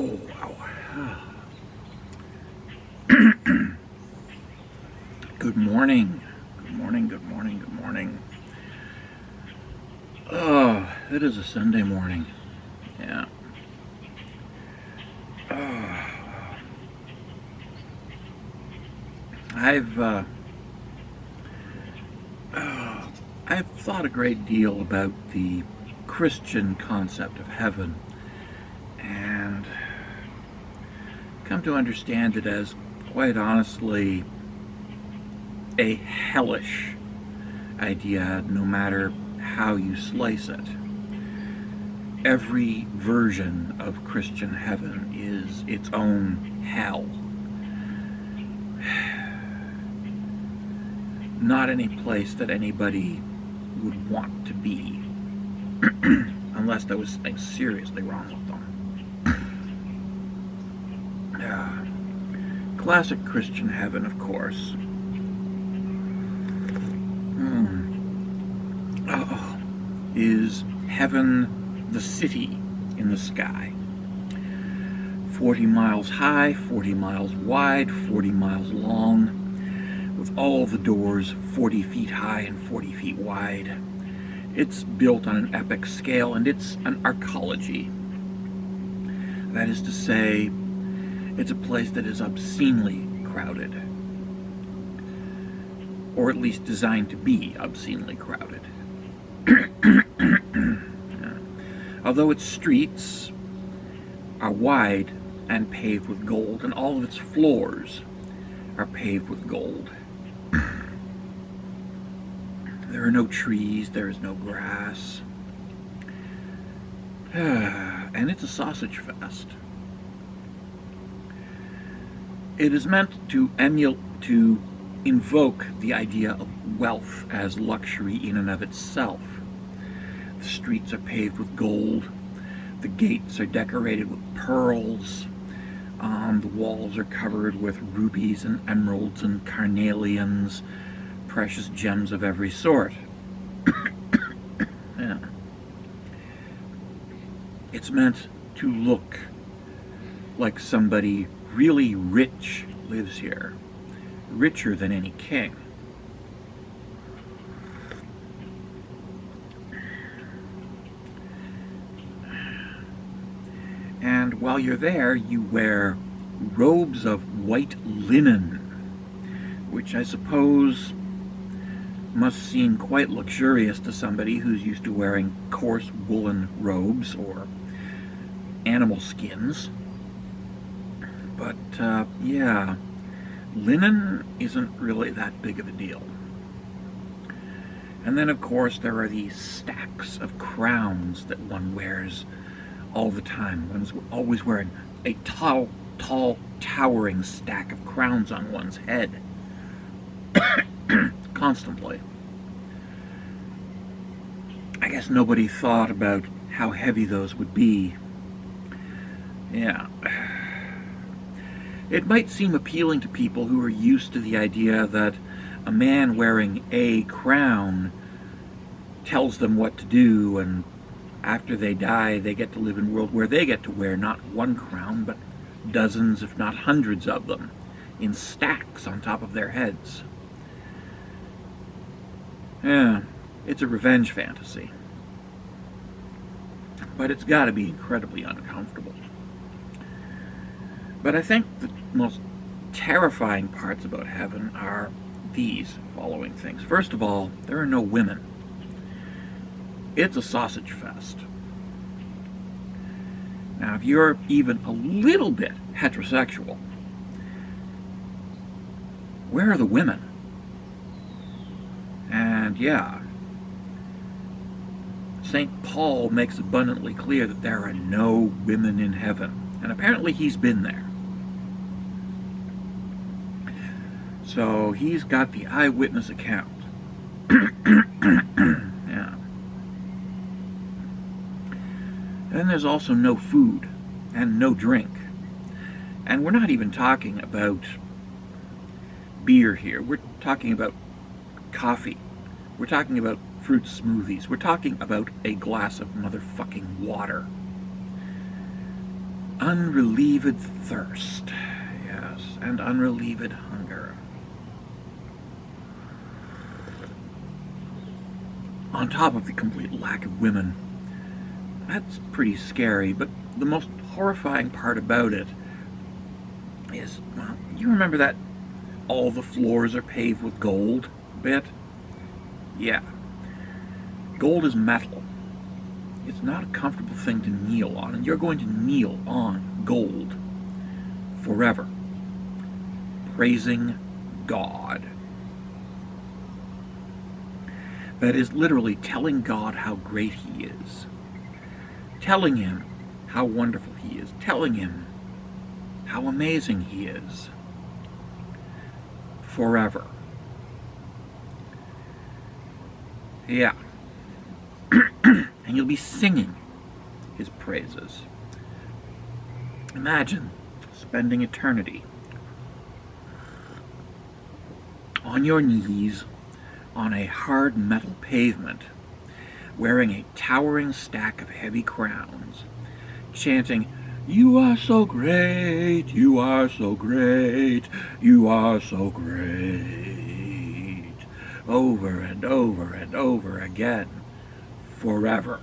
Oh, wow. Good morning. Good morning, good morning, good morning. Oh, it is a Sunday morning. Yeah. Oh, I've uh, I've thought a great deal about the Christian concept of heaven and come to understand it as, quite honestly, a hellish idea, no matter how you slice it. Every version of Christian heaven is its own hell. Not any place that anybody would want to be, unless there was something seriously wrong with them. Classic Christian heaven, of course. Is heaven the city in the sky? 40 miles high, 40 miles wide, 40 miles long, with all the doors 40 feet high and 40 feet wide. It's built on an epic scale, and it's an arcology. That is to say, it's a place that is obscenely crowded, or at least designed to be obscenely crowded. Although its streets are wide and paved with gold, and all of its floors are paved with gold. There are no trees, there is no grass, and it's a sausage fest. It is meant to invoke the idea of wealth as luxury in and of itself. The streets are paved with gold, the gates are decorated with pearls, the walls are covered with rubies and emeralds and carnelians, precious gems of every sort. Yeah. It's meant to look like somebody really rich lives here, richer than any king. And while you're there, you wear robes of white linen, which I suppose must seem quite luxurious to somebody who's used to wearing coarse woolen robes or animal skins. But, yeah, linen isn't really that big of a deal. And then, of course, there are these stacks of crowns that one wears all the time. One's always wearing a tall, towering stack of crowns on one's head. Constantly. I guess nobody thought about how heavy those would be. Yeah. It might seem appealing to people who are used to the idea that a man wearing a crown tells them what to do, and after they die, they get to live in a world where they get to wear not one crown, but dozens, if not hundreds of them, in stacks on top of their heads. Yeah, it's a revenge fantasy. But it's got to be incredibly uncomfortable. But I think the most terrifying parts about heaven are these following things. First of all, there are no women. It's a sausage fest. Now, if you're even a little bit heterosexual, where are the women? And yeah, St. Paul makes abundantly clear that there are no women in heaven. And apparently he's been there. So he's got the eyewitness account. Yeah. And there's also no food and no drink. And we're not even talking about beer here. We're talking about coffee. We're talking about fruit smoothies. We're talking about a glass of motherfucking water. unrelieved thirst, yes, and unrelieved hunger. On top of the complete lack of women. That's pretty scary, but the most horrifying part about it is, well, you remember that all the floors are paved with gold bit? Yeah. Gold is metal. It's not a comfortable thing to kneel on, and you're going to kneel on gold forever, praising God. That is literally telling God how great He is, telling Him how wonderful He is, telling Him how amazing He is, forever. Yeah. And you'll be singing His praises. Imagine spending eternity on your knees on a hard metal pavement, wearing a towering stack of heavy crowns, chanting, "You are so great, you are so great, you are so great," over and over and over again, forever.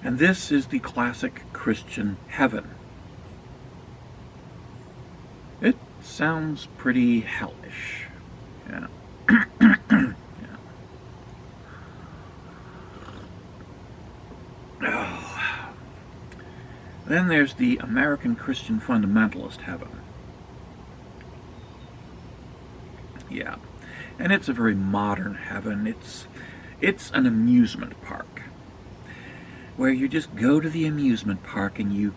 And this is the classic Christian heaven. It sounds pretty hellish. Yeah. Yeah. Oh. Then there's the American Christian fundamentalist heaven. Yeah. And it's a very modern heaven. It's an amusement park, where you just go to the amusement park and you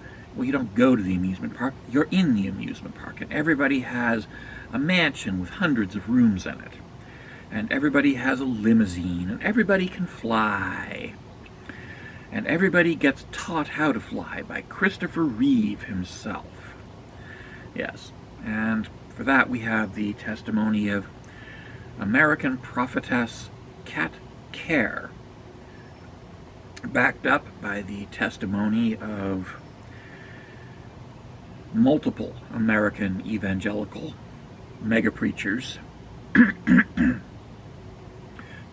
don't go to the amusement park, you're in the amusement park, and everybody has a mansion with hundreds of rooms in it, and everybody has a limousine, and everybody can fly, and everybody gets taught how to fly by Christopher Reeve himself. Yes, and for that we have the testimony of American prophetess Kat Kerr, backed up by the testimony of multiple American evangelical mega preachers,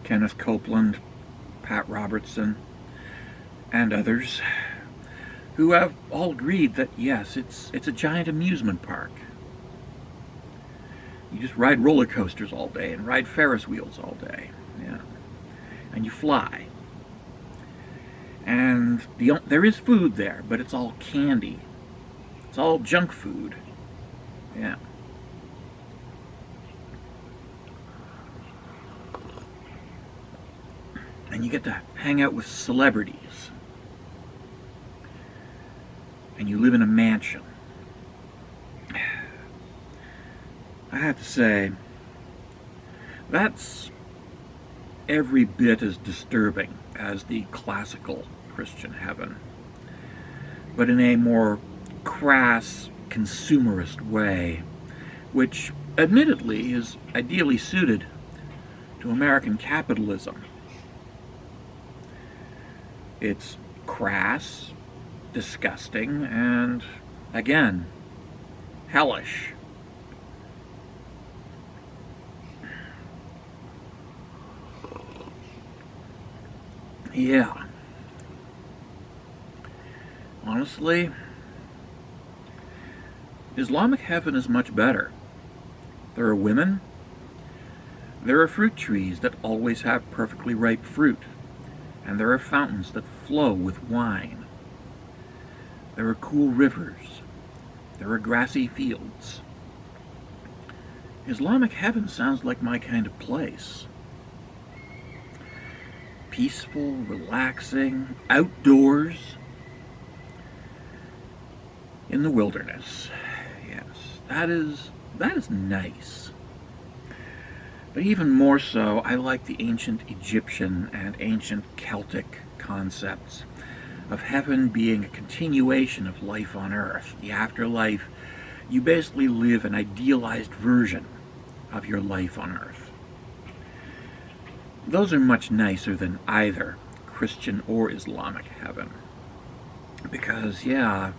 Kenneth Copeland, Pat Robertson, and others, who have all agreed that yes, it's a giant amusement park. You just ride roller coasters all day and ride Ferris wheels all day, yeah, and you fly. And there is food there, but it's all candy. It's all junk food. Yeah. And you get to hang out with celebrities. And you live in a mansion. I have to say, that's every bit as disturbing as the classical Christian heaven, but in a more crass, consumerist way, which admittedly is ideally suited to American capitalism. It's crass, disgusting, and, again, hellish. Yeah. Honestly, Islamic heaven is much better. There are women. There are fruit trees that always have perfectly ripe fruit. And there are fountains that flow with wine. There are cool rivers. There are grassy fields. Islamic heaven sounds like my kind of place. Peaceful, relaxing, outdoors, in the wilderness. Yes, that is nice. But even more so, I like the ancient Egyptian and ancient Celtic concepts of heaven being a continuation of life on earth. The afterlife, you basically live an idealized version of your life on earth. Those are much nicer than either Christian or Islamic heaven. Because, yeah,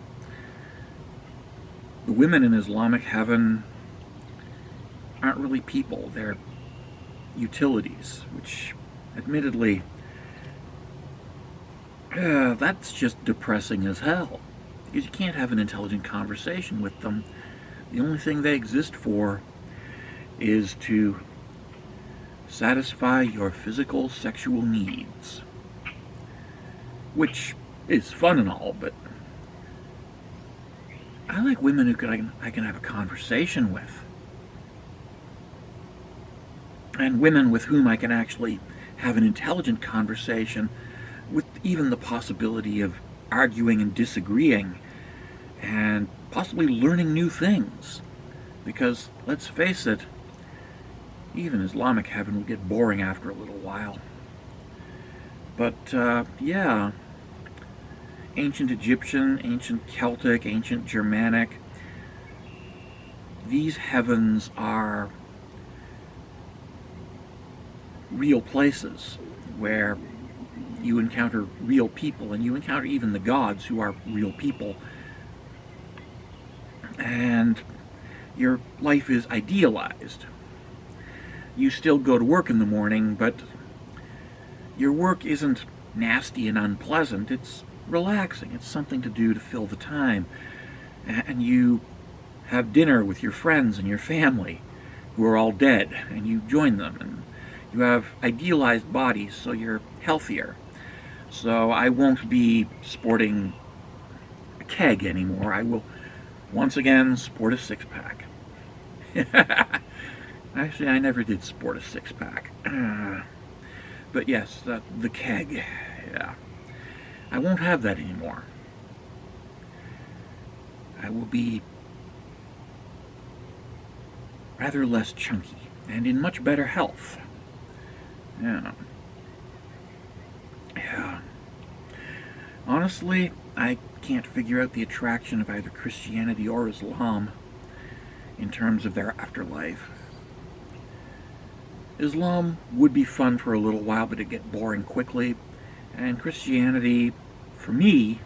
the women in Islamic heaven aren't really people. They're utilities, which, admittedly, that's just depressing as hell. Because you can't have an intelligent conversation with them. The only thing they exist for is to satisfy your physical sexual needs. Which is fun and all, but I like women who I can have a conversation with. And women with whom I can actually have an intelligent conversation with even the possibility of arguing and disagreeing and possibly learning new things. Because, let's face it, even Islamic heaven will get boring after a little while. But, yeah, ancient Egyptian, ancient Celtic, ancient Germanic, these heavens are real places where you encounter real people, and you encounter even the gods who are real people. And your life is idealized. You still go to work in the morning, but your work isn't nasty and unpleasant. It's relaxing. It's something to do to fill the time. And you have dinner with your friends and your family who are all dead, and you join them, and you have idealized bodies, so you're healthier. So I won't be sporting a keg anymore. I will once again sport a six-pack. Actually, I never did sport a six-pack. But yes, the keg, yeah. I won't have that anymore. I will be rather less chunky and in much better health. Yeah. Yeah. Honestly, I can't figure out the attraction of either Christianity or Islam in terms of their afterlife. Islam would be fun for a little while, but it'd get boring quickly. And Christianity, for me,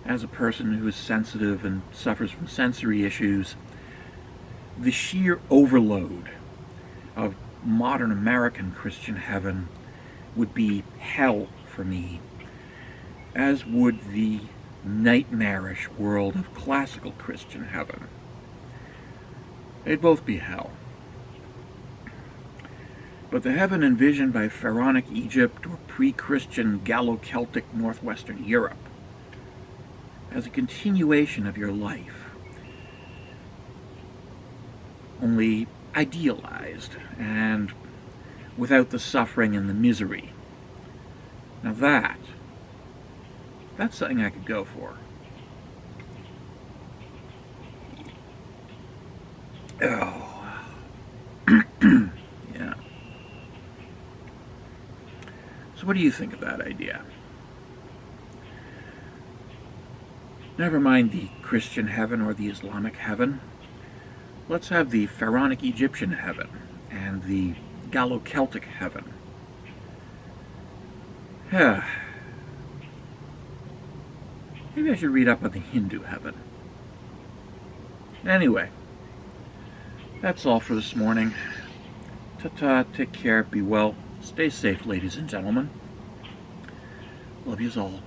as a person who is sensitive and suffers from sensory issues, the sheer overload of modern American Christian heaven would be hell for me, as would the nightmarish world of classical Christian heaven. They'd both be hell. But the heaven envisioned by Pharaonic Egypt or pre-Christian Gallo-Celtic northwestern Europe, as a continuation of your life, only idealized and without the suffering and the misery. Now that's something I could go for. Oh. Yeah. So what do you think of that idea? Never mind the Christian heaven or the Islamic heaven. Let's have the Pharaonic Egyptian heaven and the Gallo-Celtic heaven. Maybe I should read up on the Hindu heaven. Anyway, that's all for this morning. Ta-ta, take care, be well, stay safe, ladies and gentlemen. Love yous all.